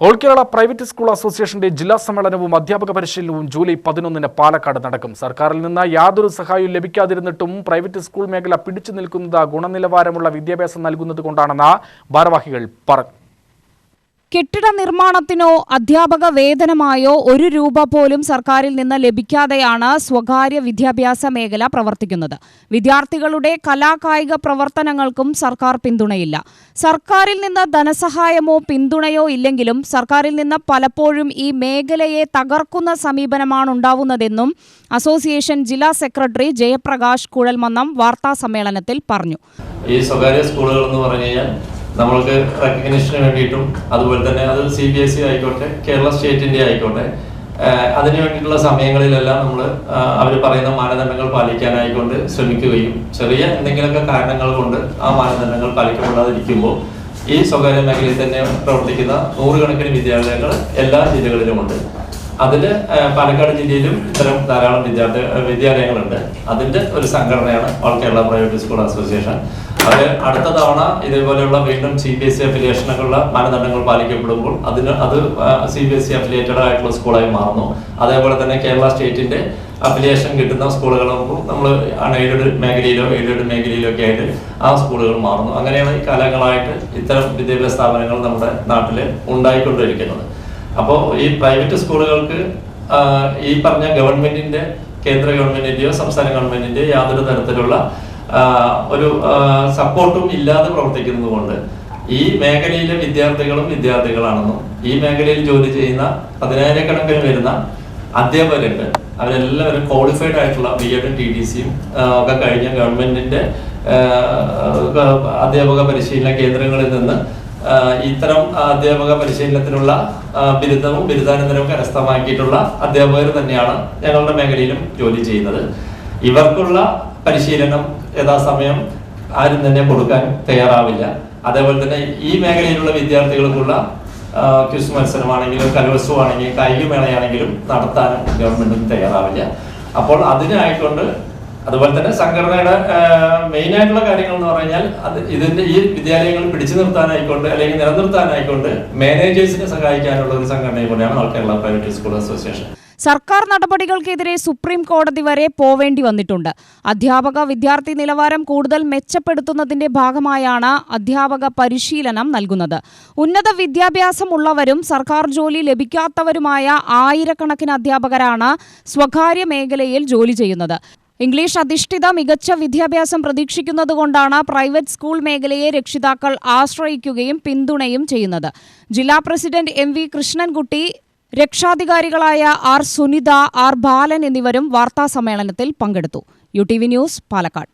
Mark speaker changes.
Speaker 1: All Kerala private school അസോസിയേഷന്റെ ജില്ലാ സമ്മേളനവും അധ്യാപക പരിശീലനവും ജൂലൈ 11-ന് പാലക്കാട് നടക്കും. സർക്കാരിൽ നിന്ന് യാതൊരു സഹായവും ലഭിക്കാതിരുന്നിട്ടും പ്രൈവറ്റ് സ്കൂൾ മേഖല പിടിച്ചു നിൽക്കുന്നത് ഗുണനിലവാരമുള്ള വിദ്യാഭ്യാസം നൽകുന്നതുകൊണ്ടാണെന്ന് ഭാരവാഹികൾ പറഞ്ഞു.
Speaker 2: കെട്ടിട നിർമ്മാണത്തിനോ അധ്യാപക വേതനമായോ ഒരു രൂപ പോലും സർക്കാരിൽ നിന്ന് ലഭിക്കാതെയാണ് സ്വകാര്യ വിദ്യാഭ്യാസ മേഖല പ്രവർത്തിക്കുന്നത്. വിദ്യാർത്ഥികളുടെ കലാകായിക പ്രവർത്തനങ്ങൾക്കും സർക്കാർ പിന്തുണയില്ല. സർക്കാരിൽ നിന്ന് ധനസഹായമോ പിന്തുണയോ ഇല്ലെങ്കിലും സർക്കാരിൽ നിന്ന് പലപ്പോഴും ഈ മേഖലയെ തകർക്കുന്ന സമീപനമാണുണ്ടാവുന്നതെന്നും അസോസിയേഷൻ ജില്ലാ സെക്രട്ടറി ജയപ്രകാശ് കുഴൽമന്നം വാർത്താസമ്മേളനത്തിൽ പറഞ്ഞു.
Speaker 3: ഈ സ്വകാര്യ സ്കൂളുകൾ എന്ന് പറഞ്ഞു കഴിഞ്ഞാൽ നമ്മൾക്ക് റെക്കഗ്നിഷന് വേണ്ടിയിട്ടും അതുപോലെ തന്നെ അത് CBSE ആയിക്കോട്ടെ, കേരള സ്റ്റേറ്റിൻ്റെ ആയിക്കോട്ടെ, അതിനു വേണ്ടിയിട്ടുള്ള സമയങ്ങളിലെല്ലാം നമ്മൾ അവർ പറയുന്ന മാനദണ്ഡങ്ങൾ പാലിക്കാനായിക്കൊണ്ട് ശ്രമിക്കുകയും ചെറിയ എന്തെങ്കിലുമൊക്കെ കാരണങ്ങൾ കൊണ്ട് ആ മാനദണ്ഡങ്ങൾ പാലിക്കപ്പെടാതിരിക്കുമ്പോൾ ഈ സ്വകാര്യ മേഖലയിൽ തന്നെ പ്രവർത്തിക്കുന്ന നൂറുകണക്കിന് വിദ്യാലയങ്ങൾ എല്ലാ ജില്ലകളിലുമുണ്ട്. അതിൽ പാലക്കാട് ജില്ലയിലും ഇത്തരം ധാരാളം വിദ്യാലയങ്ങളുണ്ട്. അതിൻ്റെ ഒരു സംഘടനയാണ് all Kerala private school association. അത് അടുത്ത തവണ ഇതേപോലെയുള്ള വീണ്ടും CBSE അഫിലിയേഷനൊക്കെയുള്ള മാനദണ്ഡങ്ങൾ പാലിക്കപ്പെടുമ്പോൾ അത് CBSE അഫിലിയേറ്റഡ് ആയിട്ടുള്ള സ്കൂളായി മാറുന്നു. അതേപോലെ തന്നെ കേരള സ്റ്റേറ്റിന്റെ അഫിലിയേഷൻ കിട്ടുന്ന സ്കൂളുകളും നമ്മൾ അൺഎയ്ഡഡ് മേഖലയിലോ എയ്ഡഡ് മേഖലയിലോ ഒക്കെ ആയിട്ട് ആ സ്കൂളുകൾ മാറുന്നു. അങ്ങനെയാണ് ഈ കാലങ്ങളായിട്ട് ഇത്തരം വിദ്യാഭ്യാസ സ്ഥാപനങ്ങൾ നമ്മുടെ നാട്ടിൽ ഉണ്ടായിക്കൊണ്ടിരിക്കുന്നത്. അപ്പോൾ ഈ പ്രൈവറ്റ് സ്കൂളുകൾക്ക് ഈ പറഞ്ഞ ഗവൺമെന്റിന്റെ, കേന്ദ്ര ഗവൺമെന്റിന്റെയോ സംസ്ഥാന ഗവൺമെന്റിന്റെയോ യാതൊരു തരത്തിലുള്ള ഒരു സപ്പോർട്ടും ഇല്ലാതെ പ്രവർത്തിക്കുന്നത് കൊണ്ട് ഈ മേഖലയിലെ വിദ്യാർത്ഥികളാണെന്നും ഈ മേഖലയിൽ ജോലി ചെയ്യുന്ന 10,000-കണക്കിന് വരുന്ന അധ്യാപകരുണ്ട്. അവരെല്ലാവരും ക്വാളിഫൈഡ് ആയിട്ടുള്ള B.Ed TTC ഒക്കെ കഴിഞ്ഞ ഗവൺമെന്റിന്റെ അധ്യാപക പരിശീലന കേന്ദ്രങ്ങളിൽ നിന്ന് ഇത്തരം അധ്യാപക പരിശീലനത്തിനുള്ള ബിരുദവും ബിരുദാനന്തരവും കരസ്ഥമാക്കിയിട്ടുള്ള അധ്യാപകർ തന്നെയാണ് ഞങ്ങളുടെ മേഖലയിലും ജോലി ചെയ്യുന്നത്. ഇവർക്കുള്ള പരിശീലനം യഥാസമയം ആരും തന്നെ കൊടുക്കാൻ തയ്യാറാവില്ല. അതേപോലെ തന്നെ ഈ മേഖലയിലുള്ള വിദ്യാർത്ഥികൾക്കുള്ള ക്വിസ് മത്സരമാണെങ്കിലും കലോത്സവമാണെങ്കിലും കായികമേളയാണെങ്കിലും നടത്താനും ഗവൺമെന്റിന് തയ്യാറാവില്ല. അപ്പോൾ അതിനായിക്കൊണ്ട് അതുപോലെ തന്നെ സംഘടനയുടെ മെയിൻ ആയിട്ടുള്ള കാര്യങ്ങൾ എന്ന് പറഞ്ഞാൽ ഇതിന്റെ ഈ വിദ്യാലയങ്ങൾ പിടിച്ചു നിർത്താനായിക്കൊണ്ട് അല്ലെങ്കിൽ നിലനിർത്താനായിക്കൊണ്ട് മാനേജേഴ്സിനെ സഹായിക്കാനുള്ള ഒരു സംഘടനയും കൂടെയാണ് all Kerala private school association.
Speaker 2: സർക്കാർ നടപടികൾക്കെതിരെ സുപ്രീം കോടതി വരെ പോവേണ്ടി വന്നിട്ടുണ്ട്. അധ്യാപക വിദ്യാർത്ഥി നിലവാരം കൂടുതൽ മെച്ചപ്പെടുത്തുന്നതിന്റെ ഭാഗമായാണ് അധ്യാപക പരിശീലനം നൽകുന്നത്. ഉന്നത വിദ്യാഭ്യാസമുള്ളവരും സർക്കാർ ജോലി ലഭിക്കാത്തവരുമായ ആയിരക്കണക്കിന് അധ്യാപകരാണ് സ്വകാര്യ മേഖലയിൽ ജോലി ചെയ്യുന്നത്. ഇംഗ്ലീഷ് അധിഷ്ഠിത മികച്ച വിദ്യാഭ്യാസം പ്രതീക്ഷിക്കുന്നതുകൊണ്ടാണ് പ്രൈവറ്റ് സ്കൂൾ മേഖലയെ രക്ഷിതാക്കൾ ആശ്രയിക്കുകയും പിന്തുണയും ചെയ്യുന്നത്. ജില്ലാ പ്രസിഡന്റ് MV കൃഷ്ണൻകുട്ടി, രക്ഷാധികാരികളായ R സുനിത, R ബാലൻ എന്നിവരും വാർത്താസമ്മേളനത്തിൽ പങ്കെടുത്തു. UTV news, Palakkad.